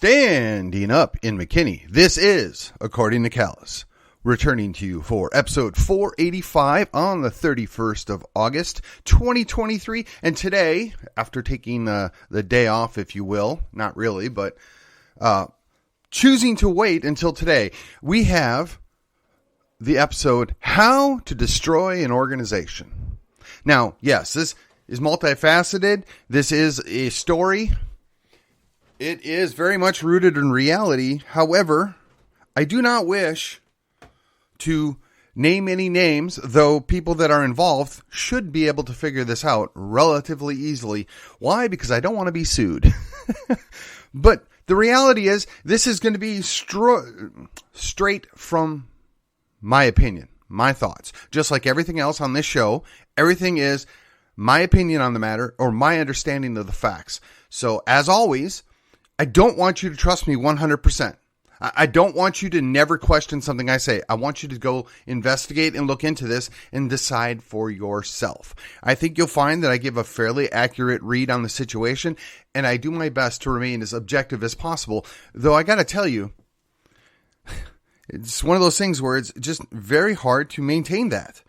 Standing up in McKinney, this is According to Callus, returning to you for episode 485 on the 31st of August, 2023. And today, after taking the day off, if you will, not really, but choosing to wait until today, we have the episode, How to Destroy an Organization. Now, yes, this is multifaceted. This is a story. It is very much rooted in reality. However, I do not wish to name any names, though people that are involved should be able to figure this out relatively easily. Why? Because I don't want to be sued. But the reality is, this is going to be straight from my opinion, my thoughts. Just like everything else on this show, everything is my opinion on the matter or my understanding of the facts. So, as always, I don't want you to trust me 100%. I don't want you to never question something I say. I want you to go investigate and look into this and decide for yourself. I think you'll find that I give a fairly accurate read on the situation, and I do my best to remain as objective as possible. Though I got to tell you, it's one of those things where it's just very hard to maintain that.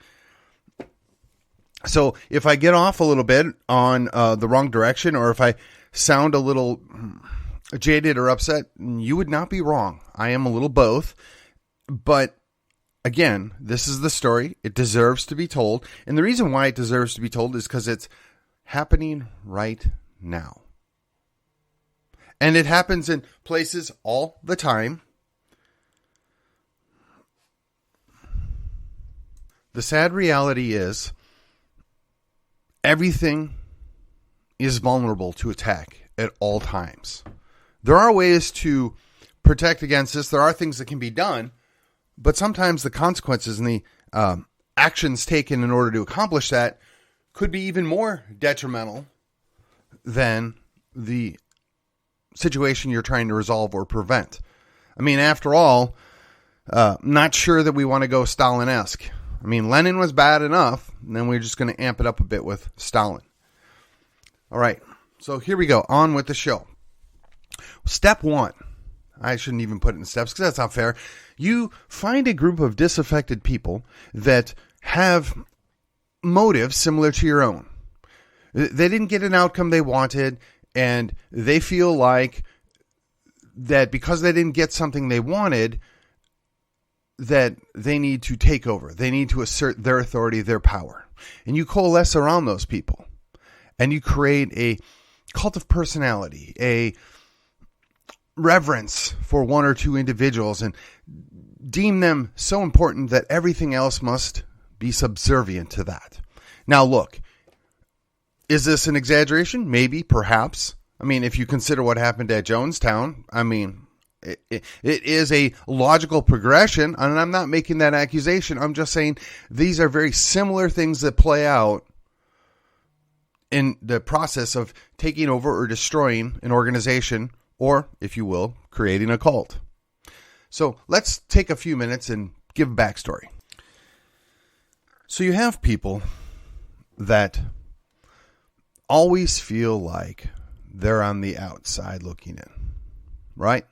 So if I get off a little bit on the wrong direction, or if I sound a little jaded or upset, you would not be wrong. I am a little both. But again, this is the story. It deserves to be told. And the reason why it deserves to be told is because it's happening right now. And it happens in places all the time. The sad reality is everything is vulnerable to attack at all times. There are ways to protect against this. There are things that can be done, but sometimes the consequences and the actions taken in order to accomplish that could be even more detrimental than the situation you're trying to resolve or prevent. I mean, after all, not sure that we want to go Stalin-esque. I mean, Lenin was bad enough, and then we're just going to amp it up a bit with Stalin. All right, so here we go, on with the show. Step one. I shouldn't even put it in steps because that's not fair. You find a group of disaffected people that have motives similar to your own. They didn't get an outcome they wanted, and they feel like that because they didn't get something they wanted, that they need to take over. They need to assert their authority, their power. And you coalesce around those people. And you create a cult of personality, a reverence for one or two individuals, and deem them so important that everything else must be subservient to that. Now look, is this an exaggeration? Maybe, perhaps. I mean, if you consider what happened at Jonestown, I mean, it is a logical progression, and I'm not making that accusation. I'm just saying these are very similar things that play out in the process of taking over or destroying an organization, or, if you will, creating a cult. So let's take a few minutes and give a backstory. So you have people that always feel like they're on the outside looking in, right?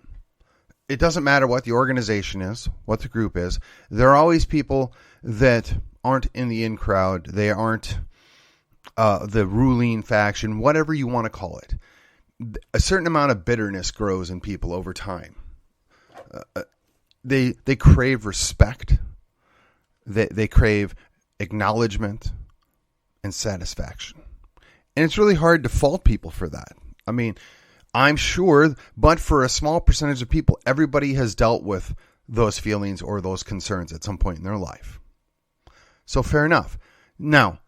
It doesn't matter what the organization is, what the group is. There are always people that aren't in the in crowd. They aren't the ruling faction, whatever you want to call it. A certain amount of bitterness grows in people over time. They crave respect. They crave acknowledgement and satisfaction. And it's really hard to fault people for that. I mean, I'm sure, but for a small percentage of people, everybody has dealt with those feelings or those concerns at some point in their life. So fair enough. Now,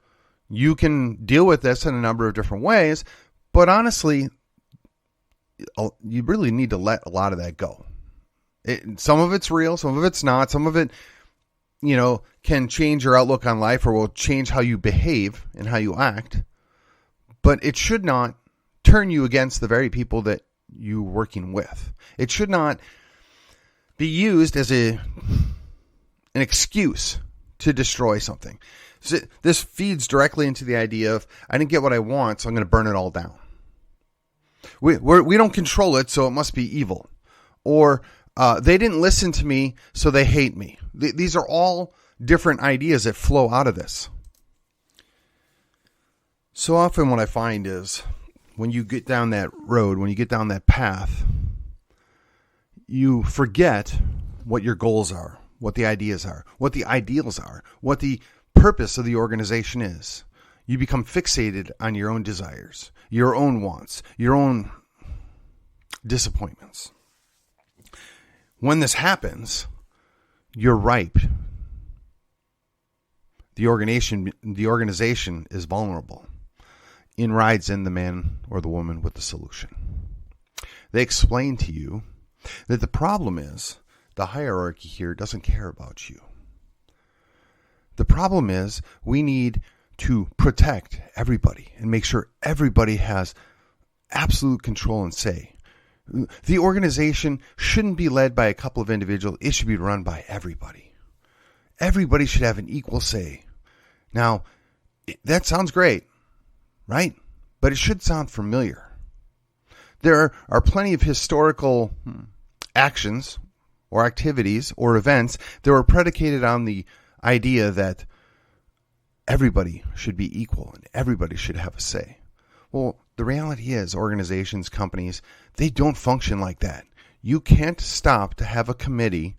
you can deal with this in a number of different ways, but honestly, you really need to let a lot of that go. Some of it's real, some of it's not. Some of it, can change your outlook on life or will change how you behave and how you act. But it should not turn you against the very people that you're working with. It should not be used as an excuse to destroy something. So this feeds directly into the idea of, I didn't get what I want, so I'm going to burn it all down. We don't control it, so it must be evil. Or they didn't listen to me, so they hate me. These are all different ideas that flow out of this. So often what I find is when you get down that road, when you get down that path, you forget what your goals are, what the ideas are, what the ideals are, what the purpose of the organization is. You become fixated on your own desires, your own wants, your own disappointments. When this happens, you're ripe. The organization is vulnerable. In rides in the man or the woman with the solution. They explain to you that the problem is the hierarchy here doesn't care about you. The problem is we need to protect everybody and make sure everybody has absolute control and say. The organization shouldn't be led by a couple of individuals. It should be run by everybody. Everybody should have an equal say. Now, that sounds great, right? But it should sound familiar. There are plenty of historical actions or activities or events that were predicated on the idea that everybody should be equal and everybody should have a say. Well, the reality is organizations, companies, they don't function like that. You can't stop to have a committee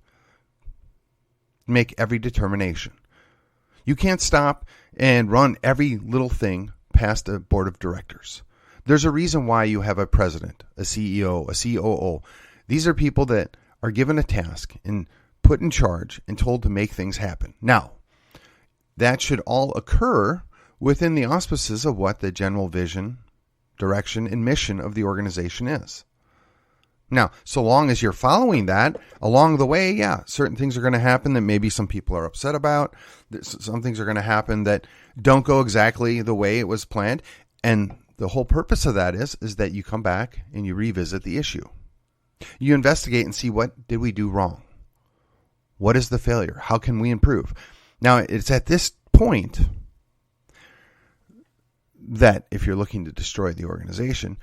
make every determination. You can't stop and run every little thing past a board of directors. There's a reason why you have a president, a CEO, a COO. These are people that are given a task and put in charge and told to make things happen. Now, that should all occur within the auspices of what the general vision, direction, and mission of the organization is. Now, so long as you're following that, along the way, yeah, certain things are going to happen that maybe some people are upset about. Some things are going to happen that don't go exactly the way it was planned. And the whole purpose of that is that you come back and you revisit the issue. You investigate and see, what did we do wrong? What is the failure? How can we improve? Now, it's at this point that if you're looking to destroy the organization,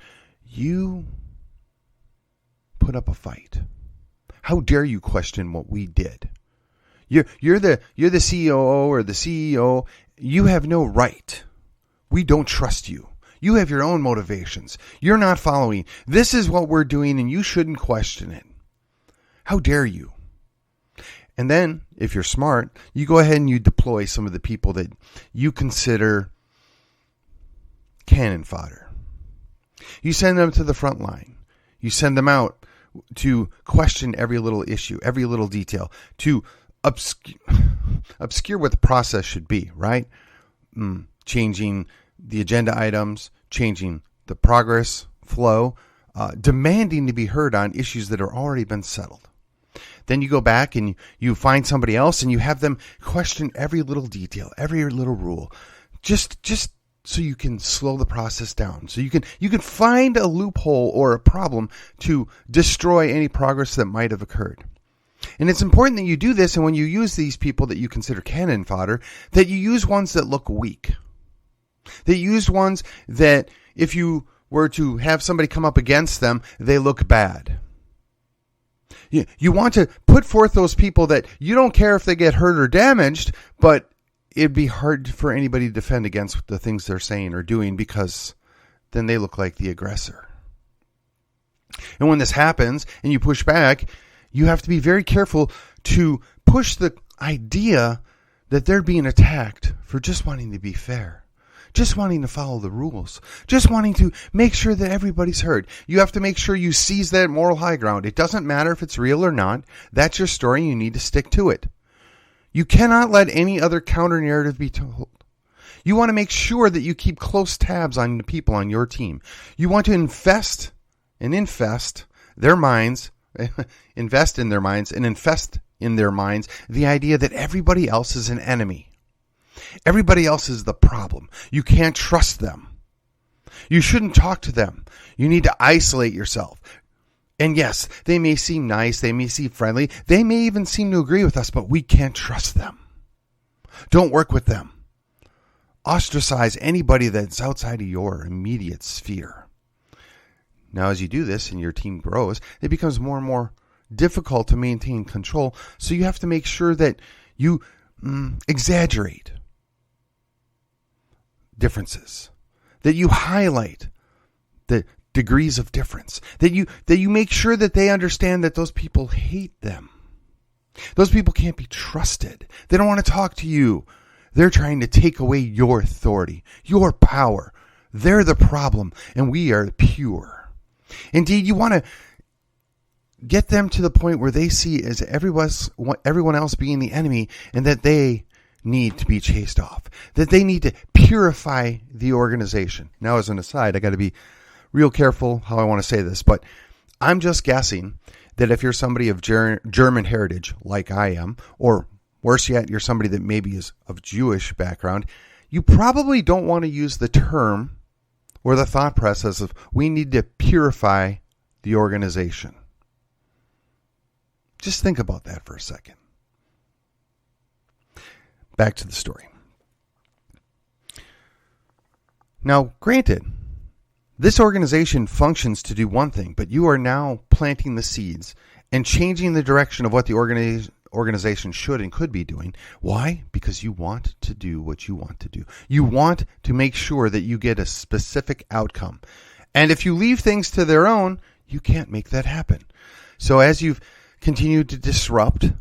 you put up a fight. How dare you question what we did? You're the COO or the CEO. You have no right. We don't trust you. You have your own motivations. You're not following. This is what we're doing, and you shouldn't question it. How dare you? And then, if you're smart, you go ahead and you deploy some of the people that you consider cannon fodder. You send them to the front line. You send them out to question every little issue, every little detail, to obscure what the process should be, right? Changing the agenda items, changing the progress flow, demanding to be heard on issues that are already been settled. Then you go back and you find somebody else and you have them question every little detail, every little rule, just so you can slow the process down. So you can find a loophole or a problem to destroy any progress that might have occurred. And it's important that you do this, and when you use these people that you consider cannon fodder, that you use ones that look weak. That you use ones that if you were to have somebody come up against them, they look bad. You want to put forth those people that you don't care if they get hurt or damaged, but it'd be hard for anybody to defend against the things they're saying or doing, because then they look like the aggressor. And when this happens and you push back, you have to be very careful to push the idea that they're being attacked for just wanting to be fair, just wanting to follow the rules, just wanting to make sure that everybody's heard. You have to make sure you seize that moral high ground. It doesn't matter if it's real or not. That's your story. You need to stick to it. You cannot let any other counter narrative be told. You want to make sure that you keep close tabs on the people on your team. You want to infest their minds, invest in their minds and infest in their minds the idea that everybody else is an enemy. Everybody else is the problem. You can't trust them. You shouldn't talk to them. You need to isolate yourself. And yes, they may seem nice, they may seem friendly, they may even seem to agree with us, but we can't trust them. Don't work with them. Ostracize anybody that's outside of your immediate sphere. Now, as you do this and your team grows, it becomes more and more difficult to maintain control. So you have to make sure that you exaggerate differences, that you highlight the degrees of difference, that you make sure that they understand that those people hate them. Those people can't be trusted. They don't want to talk to you. They're trying to take away your authority, your power. They're the problem, and we are pure. Indeed, you want to get them to the point where they see as everyone else being the enemy, and that they need to be chased off, that they need to purify the organization. Now, as an aside, I got to be real careful how I want to say this, but I'm just guessing that if you're somebody of German heritage, like I am, or worse yet, you're somebody that maybe is of Jewish background, you probably don't want to use the term or the thought process of we need to purify the organization. Just think about that for a second. Back to the story. Now, granted, this organization functions to do one thing, but you are now planting the seeds and changing the direction of what the organization should and could be doing. Why? Because you want to do what you want to do. You want to make sure that you get a specific outcome. And if you leave things to their own, you can't make that happen. So as you've continued to disrupt,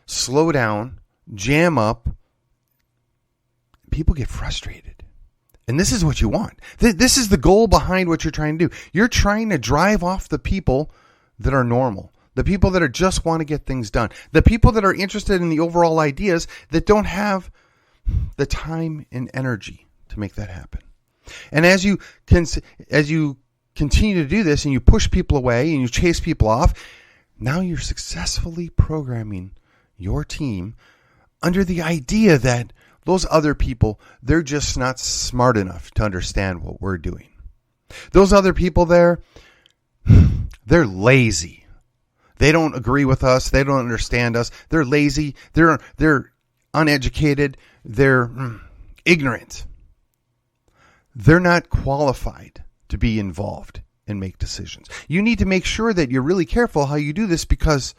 slow down, jam up, people get frustrated. And this is what you want. This is the goal behind what you're trying to do. You're trying to drive off the people that are normal, the people that just want to get things done, the people that are interested in the overall ideas that don't have the time and energy to make that happen. And as you continue to do this and you push people away and you chase people off, now you're successfully programming your team under the idea that those other people, they're just not smart enough to understand what we're doing. Those other people there, they're lazy. They don't agree with us. They don't understand us. They're lazy. They're uneducated. They're ignorant. They're not qualified to be involved and make decisions. You need to make sure that you're really careful how you do this, because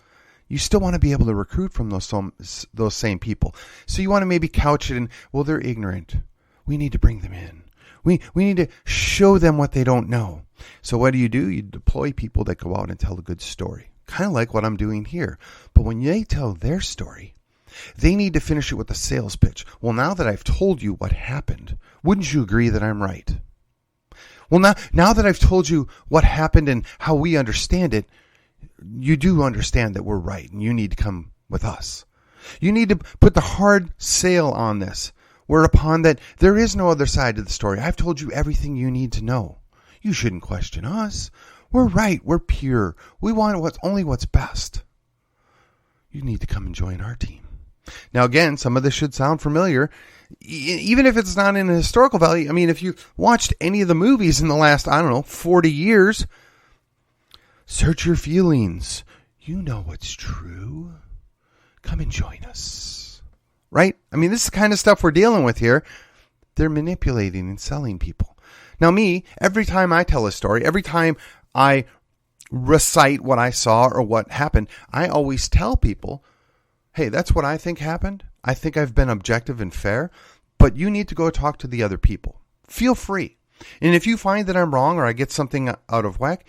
you still want to be able to recruit from those same people. So you want to maybe couch it in, well, they're ignorant. We need to bring them in. We need to show them what they don't know. So what do? You deploy people that go out and tell a good story. Kind of like what I'm doing here. But when they tell their story, they need to finish it with a sales pitch. Well, now that I've told you what happened, wouldn't you agree that I'm right? Well, now that I've told you what happened and how we understand it, you do understand that we're right and you need to come with us. You need to put the hard sale on this, whereupon that there is no other side to the story. I've told you everything you need to know. You shouldn't question us. We're right. We're pure. We want only what's best. You need to come and join our team. Now, again, some of this should sound familiar, even if it's not in a historical value. I mean, if you watched any of the movies in the last, 40 years, search your feelings. You know what's true. Come and join us. Right? I mean, this is the kind of stuff we're dealing with here. They're manipulating and selling people. Now, me, every time I tell a story, every time I recite what I saw or what happened, I always tell people, hey, that's what I think happened. I think I've been objective and fair, but you need to go talk to the other people. Feel free. And if you find that I'm wrong or I get something out of whack,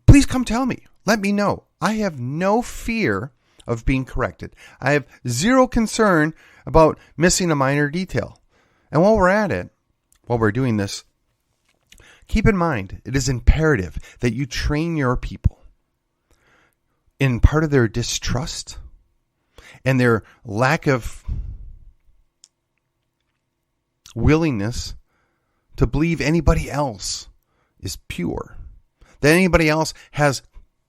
please come tell me. Let me know. I have no fear of being corrected. I have zero concern about missing a minor detail. And while we're at it, while we're doing this, keep in mind, it is imperative that you train your people in part of their distrust and their lack of willingness to believe anybody else is pure, that anybody else has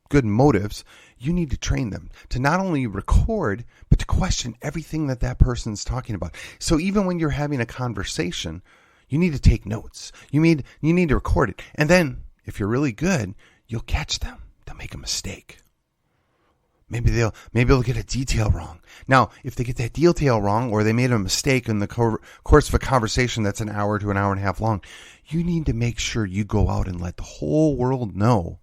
good motives. You need to train them to not only record, but to question everything that person's talking about. So even when you're having a conversation, you need to take notes. You need to record it. And then, if you're really good, you'll catch them. They'll make a mistake. Maybe they'll get a detail wrong. Now, if they get that detail wrong, or they made a mistake in the course of a conversation that's an hour to an hour and a half long, you need to make sure you go out and let the whole world know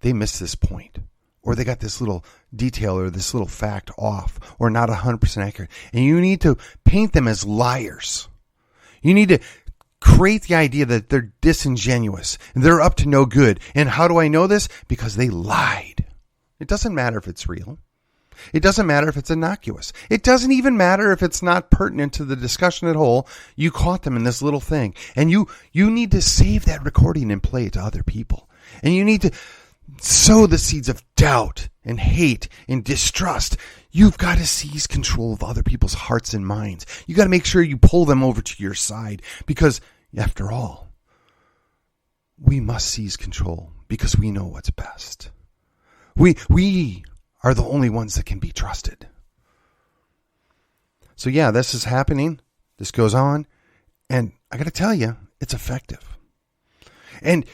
they missed this point, or they got this little detail or this little fact off, or not 100% accurate. And you need to paint them as liars. You need to create the idea that they're disingenuous and they're up to no good. And how do I know this? Because they lied. It doesn't matter if it's real. It doesn't matter if it's innocuous. It doesn't even matter if it's not pertinent to the discussion at whole. You caught them in this little thing. And you need to save that recording and play it to other people. And you need to sow the seeds of doubt and hate and distrust. You've got to seize control of other people's hearts and minds. You got to make sure you pull them over to your side, because after all, we must seize control because we know what's best. We are the only ones that can be trusted. So yeah, this is happening. This goes on. And I got to tell you, it's effective. And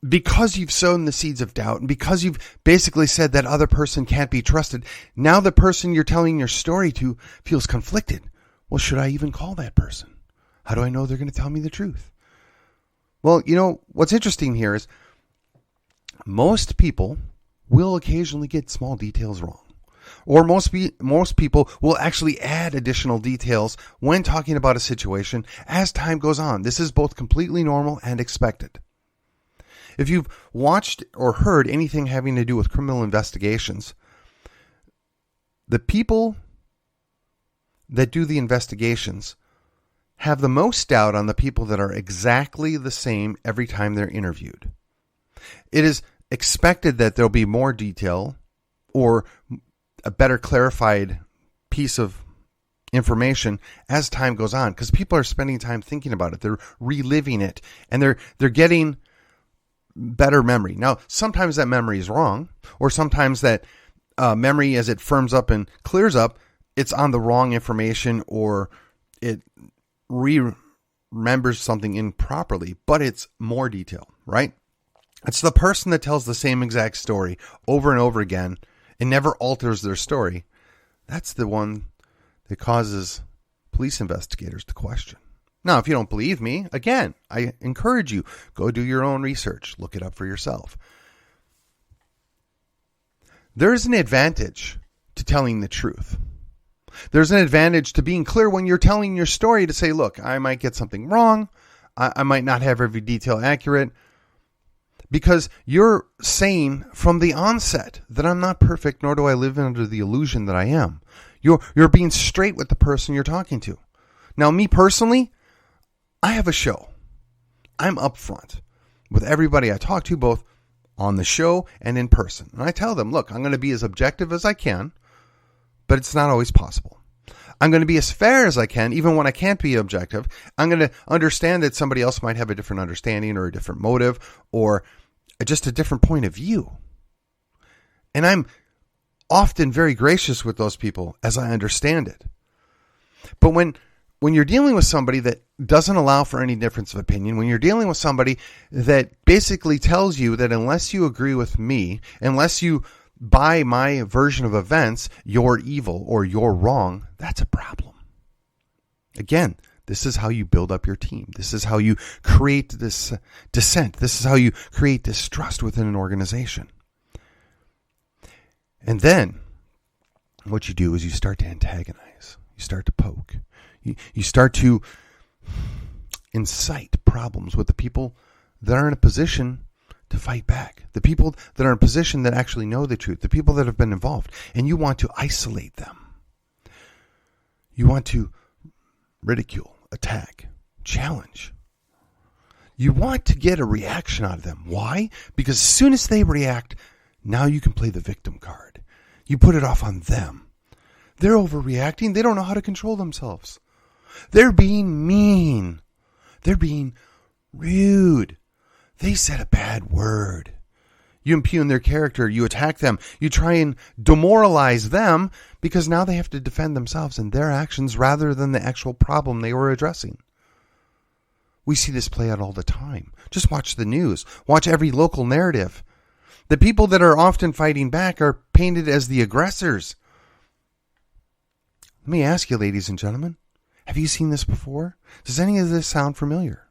because you've sown the seeds of doubt, and because you've basically said that other person can't be trusted, now the person you're telling your story to feels conflicted. Well, should I even call that person? How do I know they're going to tell me the truth? Well, what's interesting here is most people will occasionally get small details wrong. Or most people will actually add additional details when talking about a situation as time goes on. This is both completely normal and expected. If you've watched or heard anything having to do with criminal investigations, the people that do the investigations have the most doubt on the people that are exactly the same every time they're interviewed. It is expected that there'll be more detail or a better clarified piece of information as time goes on, because people are spending time thinking about it. They're reliving it, and they're getting better memory. Now, sometimes that memory is wrong, or sometimes that memory, as it firms up and clears up, it's on the wrong information, or it remembers something improperly, but it's more detail, right? It's the person that tells the same exact story over and over again and never alters their story. That's the one that causes police investigators to question. Now, if you don't believe me, again, I encourage you, go do your own research. Look it up for yourself. There's an advantage to telling the truth. There's an advantage to being clear when you're telling your story, to say, look, I might get something wrong. I might not have every detail accurate. Because you're saying from the onset that I'm not perfect, nor do I live under the illusion that I am. You're being straight with the person you're talking to. Now, me personally, I have a show. I'm upfront with everybody I talk to, both on the show and in person. And I tell them, look, I'm going to be as objective as I can, but it's not always possible. I'm going to be as fair as I can, even when I can't be objective. I'm going to understand that somebody else might have a different understanding or a different motive or just a different point of view. And I'm often very gracious with those people as I understand it. But when you're dealing with somebody that doesn't allow for any difference of opinion, when you're dealing with somebody that basically tells you that unless you agree with me, unless you buy my version of events, you're evil or you're wrong, that's a problem. Again, this is how you build up your team. This is how you create this dissent. This is how you create distrust within an organization. And then what you do is you start to antagonize. You start to poke. You start to incite problems with the people that are in a position to fight back. The people that are in a position that actually know the truth. The people that have been involved. And you want to isolate them. You want to ridicule, attack, challenge. You want to get a reaction out of them. Why? Because as soon as they react, now you can play the victim card. You put it off on them. They're overreacting. They don't know how to control themselves. They're being mean. They're being rude. They said a bad word. You impugn their character. You attack them. You try and demoralize them because now they have to defend themselves and their actions rather than the actual problem they were addressing. We see this play out all the time. Just watch the news. Watch every local narrative. The people that are often fighting back are painted as the aggressors. Let me ask you, ladies and gentlemen, have you seen this before? Does any of this sound familiar?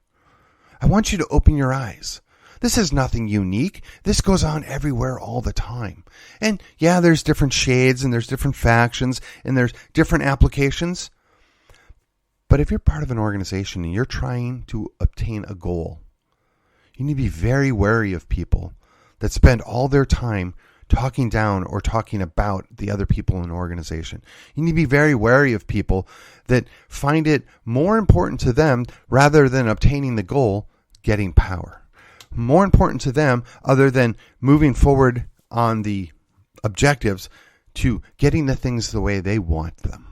I want you to open your eyes. This is nothing unique. This goes on everywhere all the time. And yeah, there's different shades and there's different factions and there's different applications. But if you're part of an organization and you're trying to obtain a goal, you need to be very wary of people that spend all their time talking down or talking about the other people in an organization. You need to be very wary of people that find it more important to them rather than obtaining the goal, getting power. More important to them other than moving forward on the objectives to getting the things the way they want them.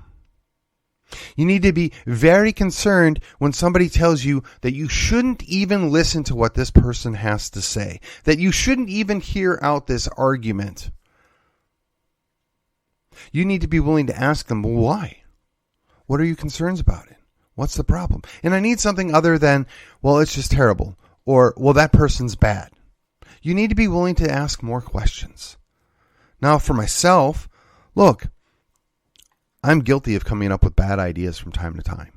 You need to be very concerned when somebody tells you that you shouldn't even listen to what this person has to say, that you shouldn't even hear out this argument. You need to be willing to ask them, well, why? What are your concerns about it? What's the problem? And I need something other than, well, it's just terrible, or, well, that person's bad. You need to be willing to ask more questions. Now, for myself, look, I'm guilty of coming up with bad ideas from time to time.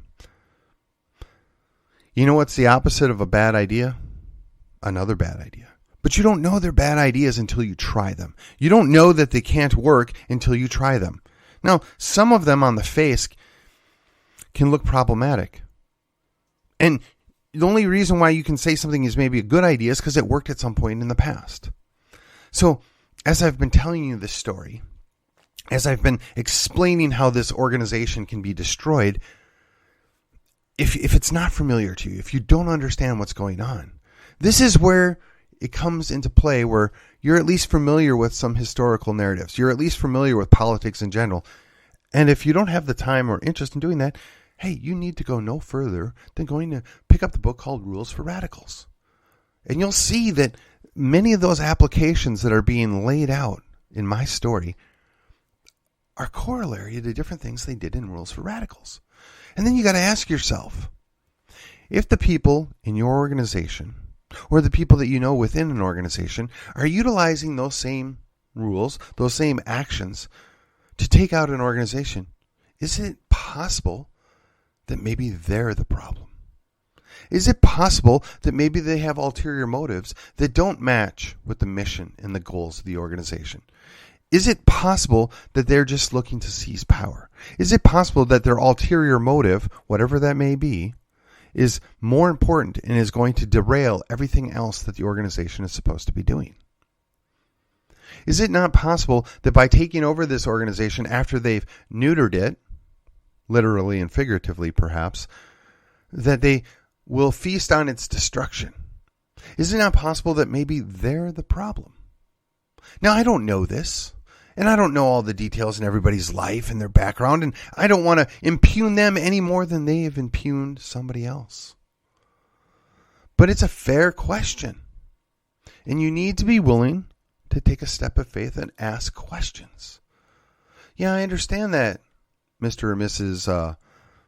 You know what's the opposite of a bad idea? Another bad idea. But you don't know they're bad ideas until you try them. You don't know that they can't work until you try them. Now, some of them on the face can look problematic. And the only reason why you can say something is maybe a good idea is because it worked at some point in the past. So, as I've been telling you this story, as I've been explaining how this organization can be destroyed, if it's not familiar to you, if you don't understand what's going on, this is where it comes into play, where you're at least familiar with some historical narratives. You're at least familiar with politics in general. And if you don't have the time or interest in doing that, hey, you need to go no further than going to pick up the book called Rules for Radicals. And you'll see that many of those applications that are being laid out in my story are corollary to different things they did in Rules for Radicals. And then you got to ask yourself, if the people in your organization or the people that you know within an organization are utilizing those same rules, those same actions to take out an organization, is it possible that maybe they're the problem? Is it possible that maybe they have ulterior motives that don't match with the mission and the goals of the organization? Is it possible that they're just looking to seize power? Is it possible that their ulterior motive, whatever that may be, is more important and is going to derail everything else that the organization is supposed to be doing? Is it not possible that by taking over this organization after they've neutered it, literally and figuratively perhaps, that they will feast on its destruction? Is it not possible that maybe they're the problem? Now, I don't know this. And I don't know all the details in everybody's life and their background, and I don't want to impugn them any more than they have impugned somebody else. But it's a fair question. And you need to be willing to take a step of faith and ask questions. Yeah, I understand that, Mr. or Mrs.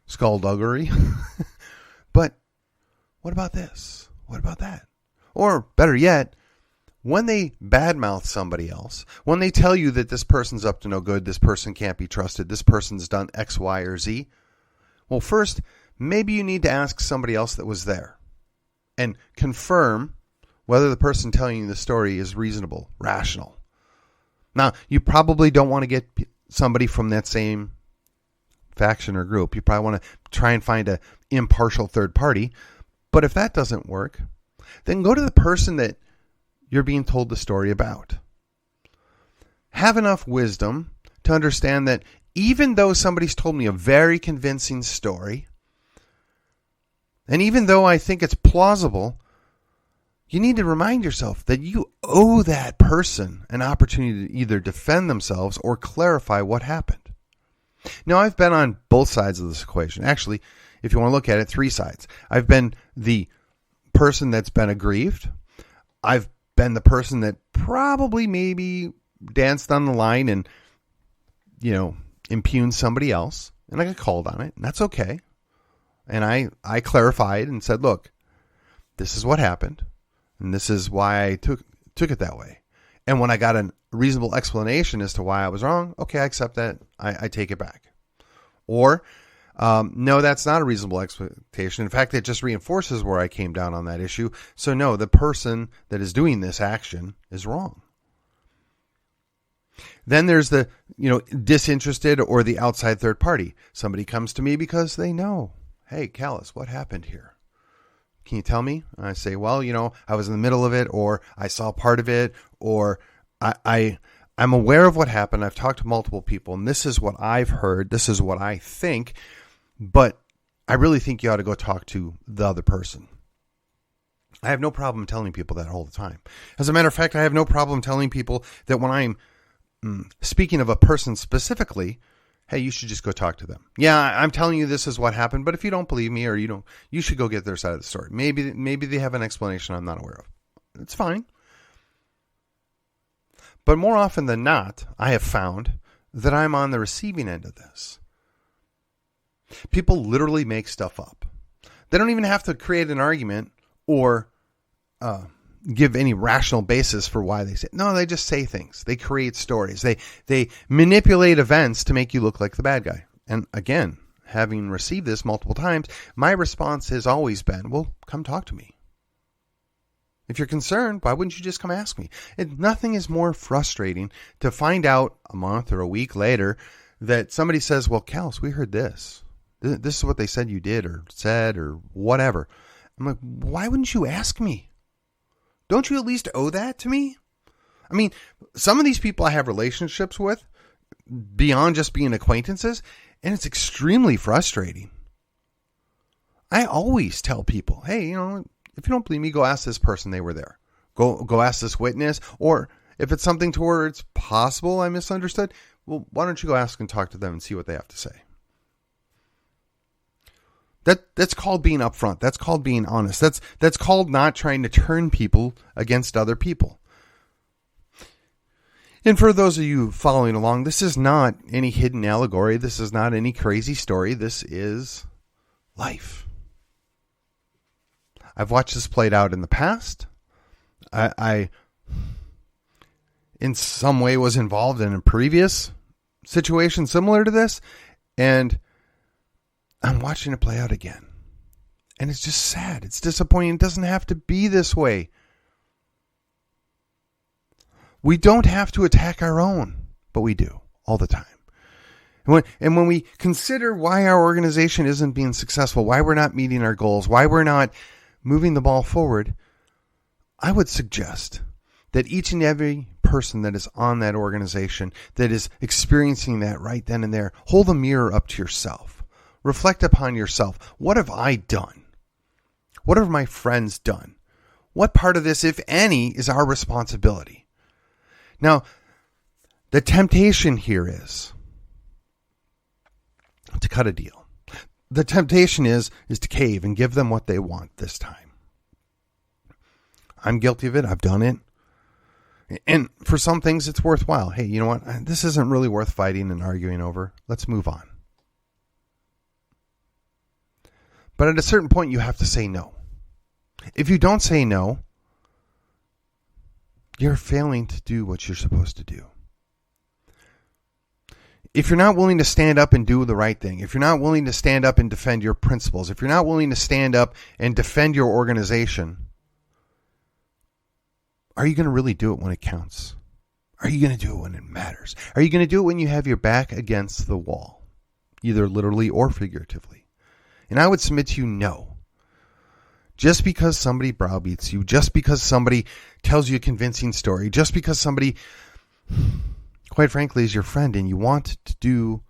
Skullduggery. But what about this? What about that? Or better yet, when they badmouth somebody else, when they tell you that this person's up to no good, this person can't be trusted, this person's done X, Y, or Z, well, first, maybe you need to ask somebody else that was there and confirm whether the person telling you the story is reasonable, rational. Now, you probably don't want to get somebody from that same faction or group. You probably want to try and find an impartial third party. But if that doesn't work, then go to the person that you're being told the story about. Have enough wisdom to understand that even though somebody's told me a very convincing story, and even though I think it's plausible, you need to remind yourself that you owe that person an opportunity to either defend themselves or clarify what happened. Now, I've been on both sides of this equation. Actually, if you want to look at it, three sides. I've been the person that's been aggrieved. I've been the person that probably maybe danced on the line and, impugned somebody else. And I got called on it. And that's okay. And I clarified and said, look, this is what happened. And this is why I took it that way. And when I got a reasonable explanation as to why I was wrong, okay, I accept that. I take it back. Or, no, that's not a reasonable expectation. In fact, it just reinforces where I came down on that issue. So no, the person that is doing this action is wrong. Then there's the, disinterested or the outside third party. Somebody comes to me because they know, hey, Callus, what happened here? Can you tell me? And I say, well, I was in the middle of it, or I saw part of it, or I'm aware of what happened. I've talked to multiple people, and this is what I've heard. This is what I think, but I really think you ought to go talk to the other person. I have no problem telling people that all the time. As a matter of fact, I have no problem telling people that when I'm speaking of a person specifically, hey, you should just go talk to them. Yeah, I'm telling you this is what happened, but if you don't believe me or you should go get their side of the story. Maybe they have an explanation I'm not aware of. It's fine. But more often than not, I have found that I'm on the receiving end of this. People literally make stuff up. They don't even have to create an argument or give any rational basis for why they say it. No, they just say things. They create stories. They manipulate events to make you look like the bad guy. And again, having received this multiple times, my response has always been, well, come talk to me. If you're concerned, why wouldn't you just come ask me? Nothing is more frustrating to find out a month or a week later that somebody says, well, Callus, we heard this. This is what they said you did or said or whatever. I'm like, why wouldn't you ask me? Don't you at least owe that to me? I mean, some of these people I have relationships with beyond just being acquaintances, and it's extremely frustrating. I always tell people, hey, if you don't believe me, go ask this person, they were there. Go ask this witness. Or if it's something to where it's possible I misunderstood, well, why don't you go ask and talk to them and see what they have to say? That's called being upfront. That's called being honest. That's called not trying to turn people against other people. And for those of you following along, this is not any hidden allegory. This is not any crazy story. This is life. I've watched this played out in the past. I in some way was involved in a previous situation similar to this, and I'm watching it play out again. And it's just sad. It's disappointing. It doesn't have to be this way. We don't have to attack our own, but we do all the time. And when we consider why our organization isn't being successful, why we're not meeting our goals, why we're not moving the ball forward, I would suggest that each and every person that is on that organization, that is experiencing that right then and there, hold a mirror up to yourself. Reflect upon yourself. What have I done? What have my friends done? What part of this, if any, is our responsibility? Now, the temptation here is to cut a deal. The temptation is to cave and give them what they want this time. I'm guilty of it. I've done it. And for some things, it's worthwhile. Hey, you know what? This isn't really worth fighting and arguing over. Let's move on. But at a certain point, you have to say no. If you don't say no, you're failing to do what you're supposed to do. If you're not willing to stand up and do the right thing, if you're not willing to stand up and defend your principles, if you're not willing to stand up and defend your organization, are you going to really do it when it counts? Are you going to do it when it matters? Are you going to do it when you have your back against the wall, either literally or figuratively? And I would submit to you, no. Just because somebody browbeats you, just because somebody tells you a convincing story, just because somebody, quite frankly, is your friend and you want to do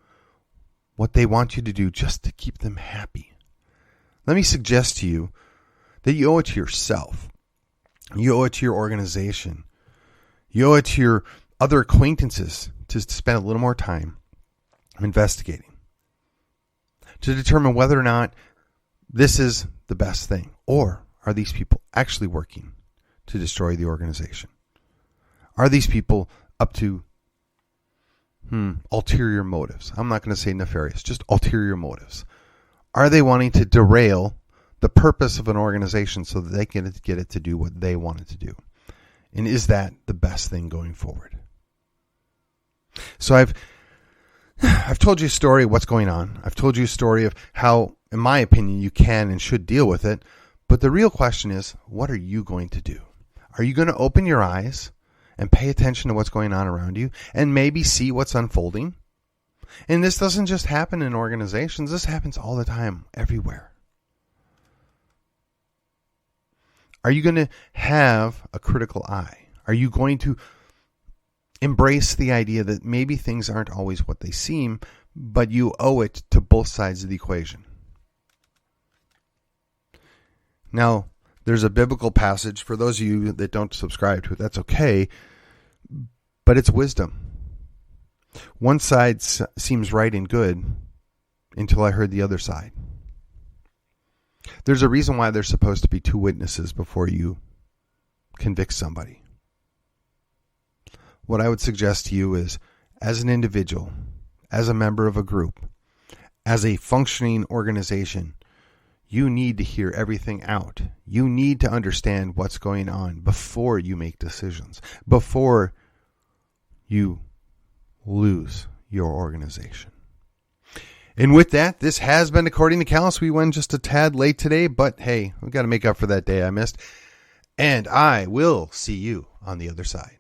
what they want you to do just to keep them happy. Let me suggest to you that you owe it to yourself. You owe it to your organization. You owe it to your other acquaintances to spend a little more time investigating, to determine whether or not this is the best thing, or are these people actually working to destroy the organization? Are these people up to ulterior motives? I'm not going to say nefarious, just ulterior motives. Are they wanting to derail the purpose of an organization so that they can get it to do what they want it to do? And is that the best thing going forward? So I've told you a story of what's going on. I've told you a story of how, in my opinion, you can and should deal with it. But the real question is, what are you going to do? Are you going to open your eyes and pay attention to what's going on around you and maybe see what's unfolding? And this doesn't just happen in organizations. This happens all the time, everywhere. Are you going to have a critical eye? Are you going to embrace the idea that maybe things aren't always what they seem, but you owe it to both sides of the equation? Now, there's a biblical passage. For those of you that don't subscribe to it, that's okay, but it's wisdom. One side seems right and good until I heard the other side. There's a reason why there's supposed to be 2 witnesses before you convict somebody. What I would suggest to you is, as an individual, as a member of a group, as a functioning organization, you need to hear everything out. You need to understand what's going on before you make decisions, before you lose your organization. And with that, this has been According to Callus. We went just a tad late today, but hey, we've got to make up for that day I missed. And I will see you on the other side.